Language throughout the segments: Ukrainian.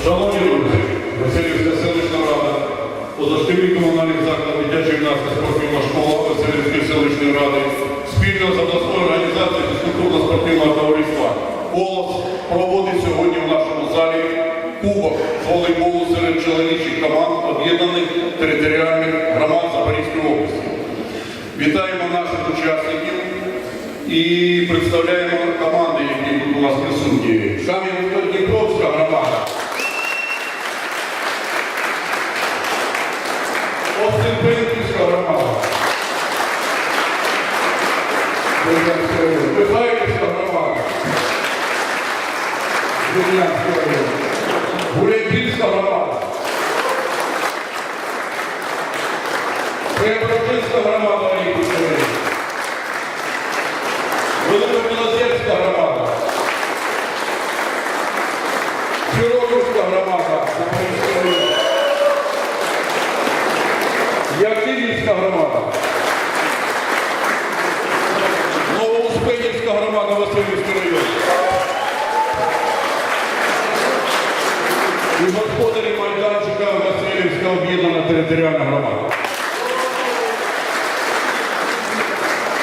Шановні друзі, Василівська селищна рада, позашкільний комунальний заклад, дитяча юнацька спортивна школа Василівської селищної ради спільно з обласною організацією фізкультурно-спортивного товариства «Колос» проводить сьогодні в нашому залі кубок з волейболу серед чоловічих команд об'єднаних територіальних громад Запорізької області. Вітаємо наших учасників і представляємо команди, які тут у нас присутні. Кам'янсько-Дніпровська громада. Остин-Пенківська громада. Михайлівська громада. Дубнянський район. Гуляйпільська громада. Преображенська громада Олімпійської район. Великобілозерська громада. Широківська громада Запорізької район. Якимівська громада. Новоуспенівська громада Василівський район. І господарі майданчика Василівська об'єднана територіальна громада.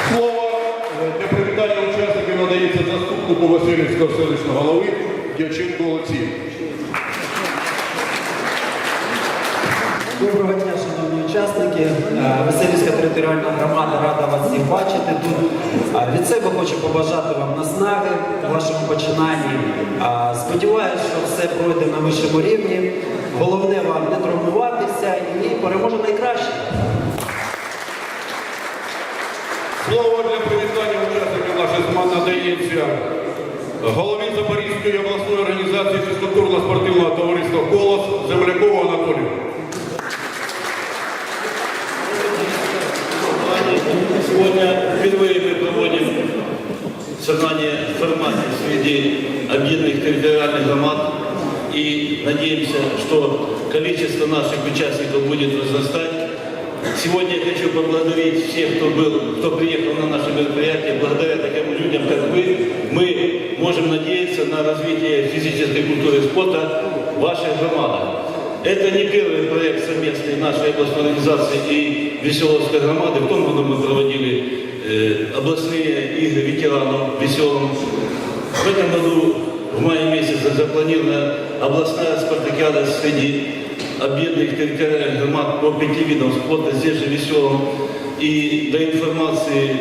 Слово для привітання учасників надається заступнику Василівського селищного голови Дяченку Олексію. Доброго дня, шановні учасники. Василівська територіальна громада рада вас всіх бачити тут. Від себе хочу побажати вам наснаги у вашому починанні. Сподіваюся, що все пройде на вищому рівні. Головне вам не травмуватися і переможе найкраще. Слово для привітання учасників нашої змагань надається голові Запорізької обласної організації фізкультурно-спортивного товариства «Колос» Землякову Анатолію. Сегодня впервые мы проводим соревнования в формате среди объединенных территориальных громад и надеемся, что количество наших участников будет возрастать. Сегодня я хочу поблагодарить всех, кто приехал на наше мероприятие. Благодаря таким людям, как вы, мы можем надеяться на развитие физической культуры и спорта в ваших громадах. Это не первый проект совместный нашей областной организации и Веселовской громады. В том году мы проводили областные игры ветеранов Веселом. В этом году в мае месяце запланирована областная спартакиада среди объединенных территориальных громад по 5 видам спорта, здесь же Веселом. И для информации,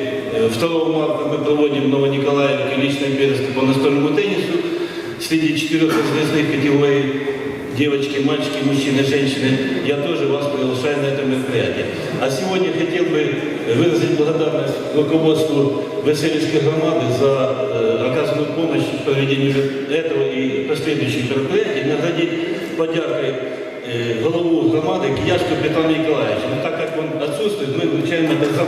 2 марта мы проводим в Новониколаевке личное первенство по настольному теннису среди 4 возрастных категорий. Девочки, мальчики, мужчины, женщины, я тоже вас приглашаю на это мероприятие. А сегодня хотел бы выразить благодарность руководству Василевской громады за оказанную помощь в проведении этого и последующих мероприятий, наградить подякой главу громады Кияшку Петра Николаевича. Но так как он отсутствует, мы вручаем это за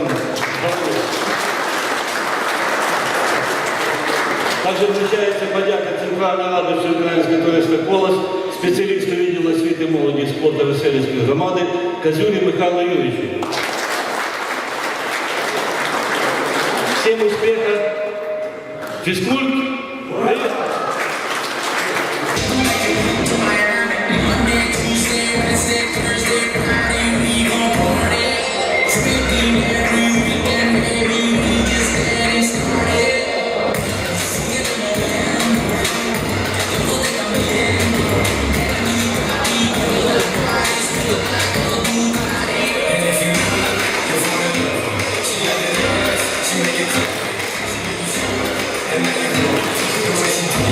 Также вручается подяка Центральной Рады Всеукраинского товариства «Колос», специалисту відділу освіти, молоді і спорту Василівської громади Козюрі Михайлу Юрійовичу. Всем успеха! Физкульт! And then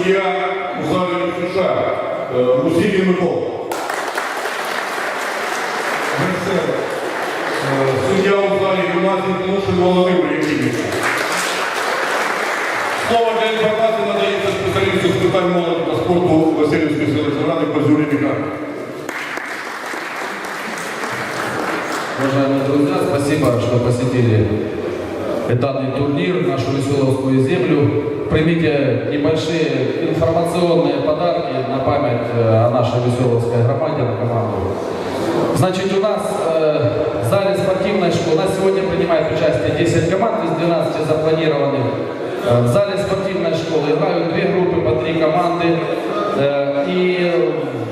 суддя у залі Фіша, Мусій Микола. Суддя у залі гімназії Тимошин Володимир Якимович. Слово для інформації надається спеціалісту з питань молоді та спорту Васильівської селищної ради Базюрі Михайло. Уважаемые друзья, спасибо, что посетили данный турнир, нашу Веселовскую землю. Примите небольшие информационные подарки на память о нашей Веселовской громаде, на команду. Значит, у нас в зале спортивной школы, у нас сегодня принимает участие 10 команд из 12 запланированных. В зале спортивной школы играют 2 группы по 3 команды. И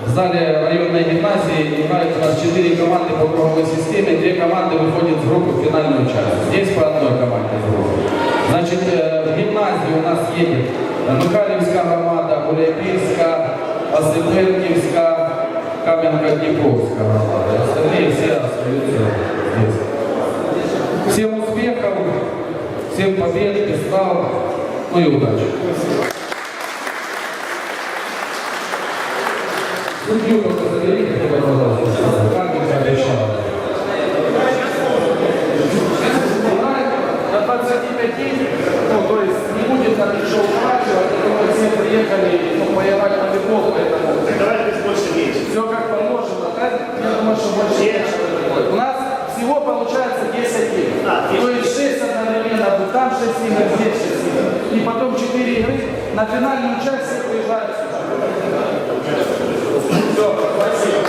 в зале районной гимназии играют у нас 4 команды по круговой системе, 2 команды выходят с группы в финальную часть. Здесь по одной команде с группы. Значит, в гимназии у нас едет Михайлівська громада, Гуляйпільська, Осипенківська, Кам'янка-Дніпровська громада. Остальные все остаются здесь. Всем успехов, всем побед, пистал, ну и удачи. Судью только заберите, пожалуйста, как я обещал. На 25, ну, то есть не будет там ничего укладывать, потому что все приехали, ну, поиграть на футбол, поэтому... Давайте больше меньше. Все как положено, да? Я думаю, что больше меньше. У нас всего получается 10 игр. То есть 6 одновременно, там 6 игр, здесь 6 игр. И потом 4 игры. На финальную часть все приезжают сюда. Все, спасибо.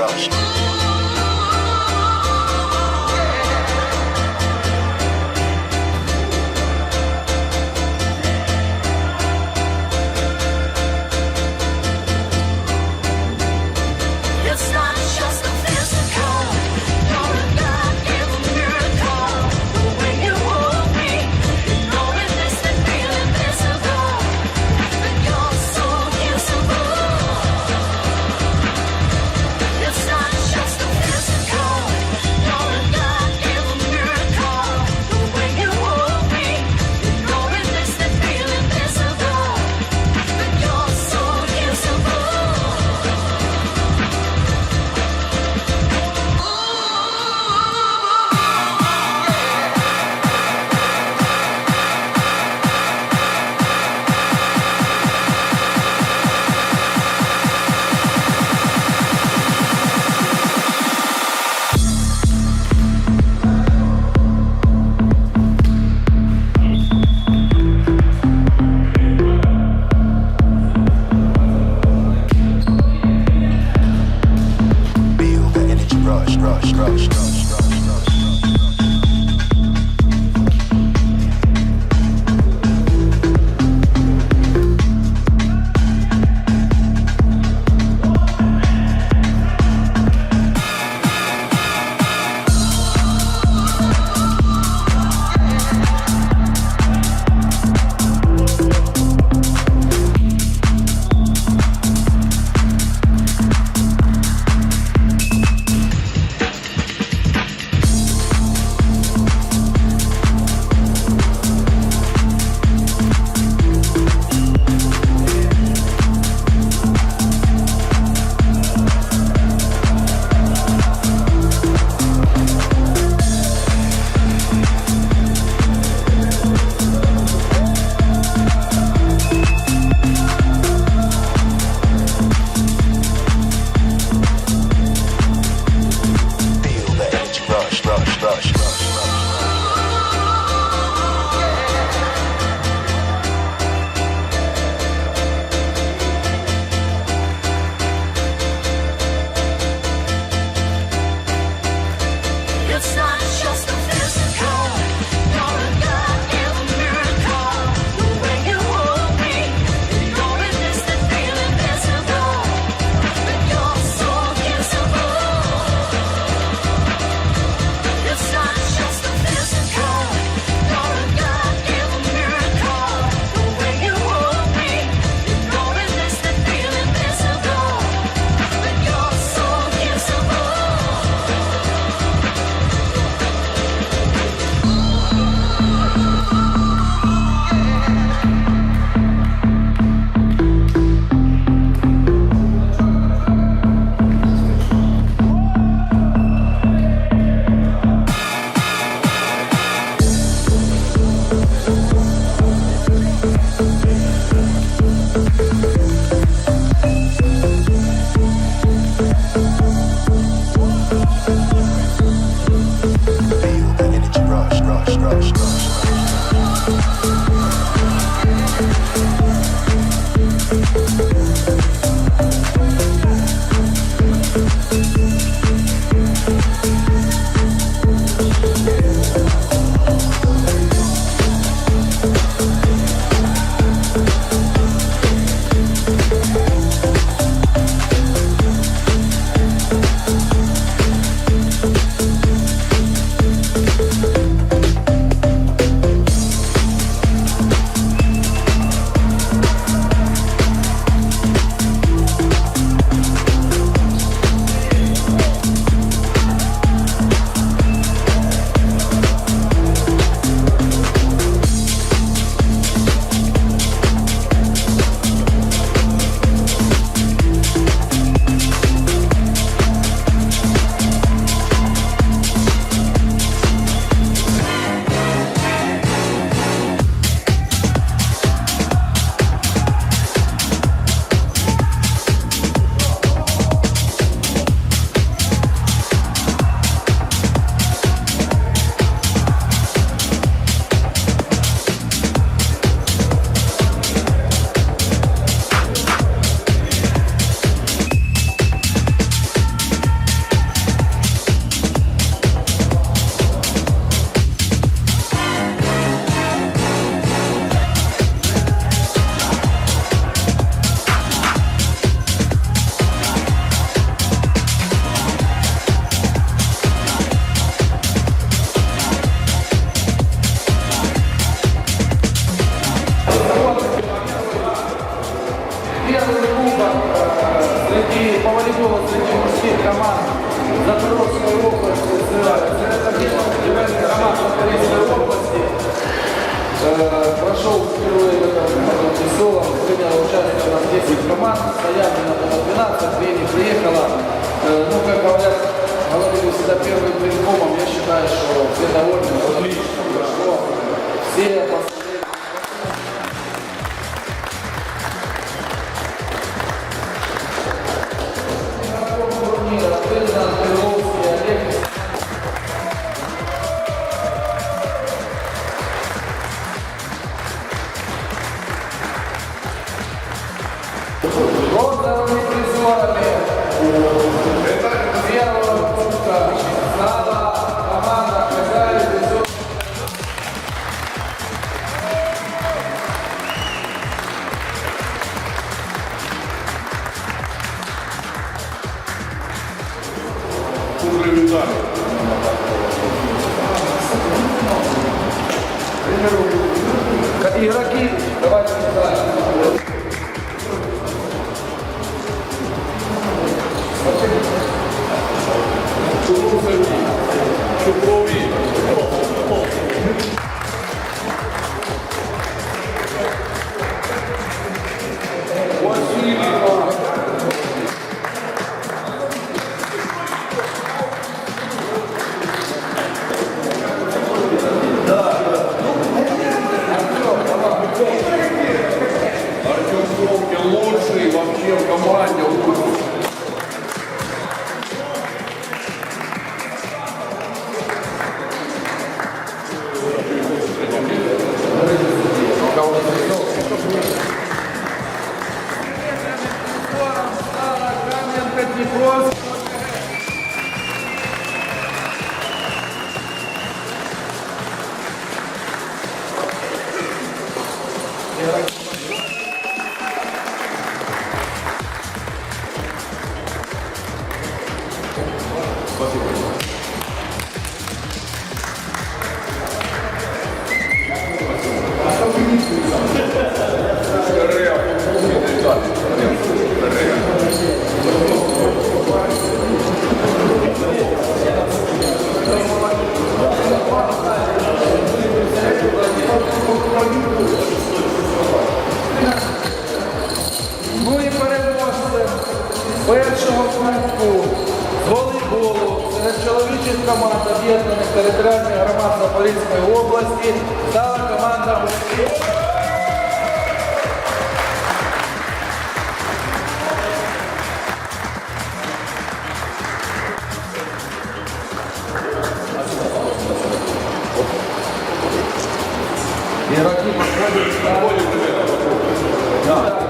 rush. Среди по волейболу среди мужских команд Запорожской области, это команд Запорожской области, прошел впервые в этом веселом, принял участие у нас 10 команд, заявлено было 12, Вене приехало. Ну, как говорили всегда первым приемом, я считаю, что все довольны, отлично прошло. Все бронзовыми призерами первого кубка стала команда Кагали везет. Как игроки, давайте сюда. Артем Пробкин лучший вообще в команде. Ну і переможцем першого кубку з волейболу серед чоловічих команд об'єднаних територіальних громад Запорізької області стала команда Игроки подходят. Да.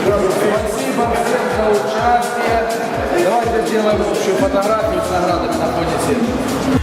Спасибо всем за участие. Давайте сделаем общую фотографию с наградами на фоне всех.